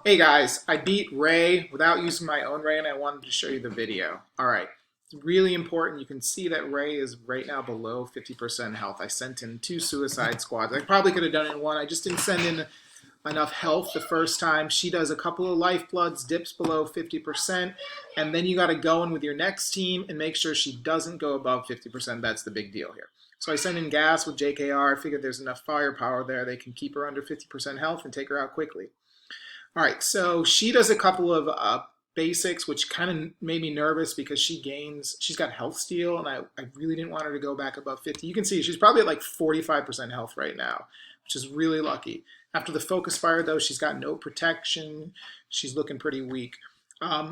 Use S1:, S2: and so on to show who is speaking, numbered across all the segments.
S1: Hey guys, I beat Ray without using my own Ray and I wanted to show you the video. Alright, it's really important. You can see that Ray is right now below 50% health. I sent in 2 suicide squads. I probably could have done it in 1. I just didn't send in enough health the first time. She does a couple of lifebloods, dips below 50%, and then you got to go in with your next team and make sure she doesn't go above 50%. That's the big deal here. So I sent in Gas with JKR. I figured there's enough firepower there. They can keep her under 50% health and take her out quickly. All right, so she does a couple of basics, which kind of made me nervous because she's got health steal, and I really didn't want her to go back above 50. You can see she's probably at like 45% health right now, which is really lucky. After the focus fire, though, she's got no protection. She's looking pretty weak.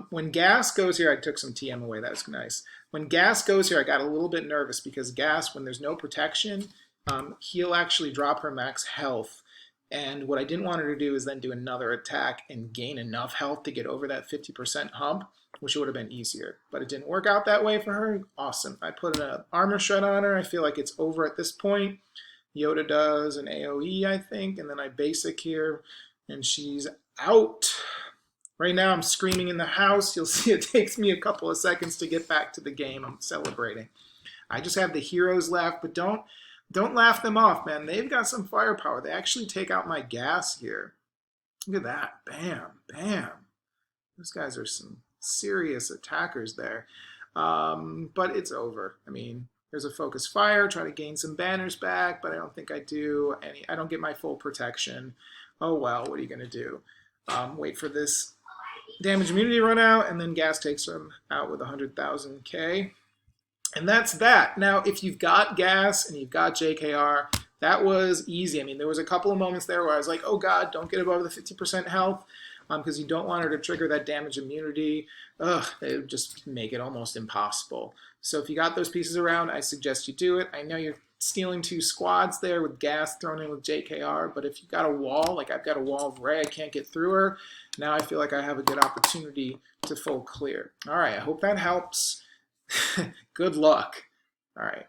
S1: When Gas goes here, I took some TM away. That was nice. When Gas goes here, I got a little bit nervous because Gas, when there's no protection, he'll actually drop her max health. And what I didn't want her to do is then do another attack and gain enough health to get over that 50% hump, which would have been easier. But it didn't work out that way for her. Awesome. I put an armor shred on her. I feel like it's over at this point. Yoda does an AoE, I think, and then I basic here, and she's out. Right now I'm screaming in the house. You'll see it takes me a couple of seconds to get back to the game. I'm celebrating. I just have the heroes left, but don't laugh them off, man. They've got some firepower. They actually take out my Gas here. Look at that. Bam, bam. Those guys are some serious attackers there. But it's over. I mean, there's a focus fire. Try to gain some banners back, but I don't think I do. I don't get my full protection. Oh, well, what are you going to do? Wait for this damage immunity to run out, and then Gas takes them out with 100,000 K. And that's that. Now, if you've got Gas and you've got JKR, that was easy. I mean, there was a couple of moments there where I was like, oh God, don't get above the 50% health because you don't want her to trigger that damage immunity. Ugh, it would just make it almost impossible. So if you got those pieces around, I suggest you do it. I know you're stealing 2 squads there with Gas thrown in with JKR, but if you've got a wall, like I've got a wall of Ray, I can't get through her. Now I feel like I have a good opportunity to full clear. All right, I hope that helps. Good luck. All right.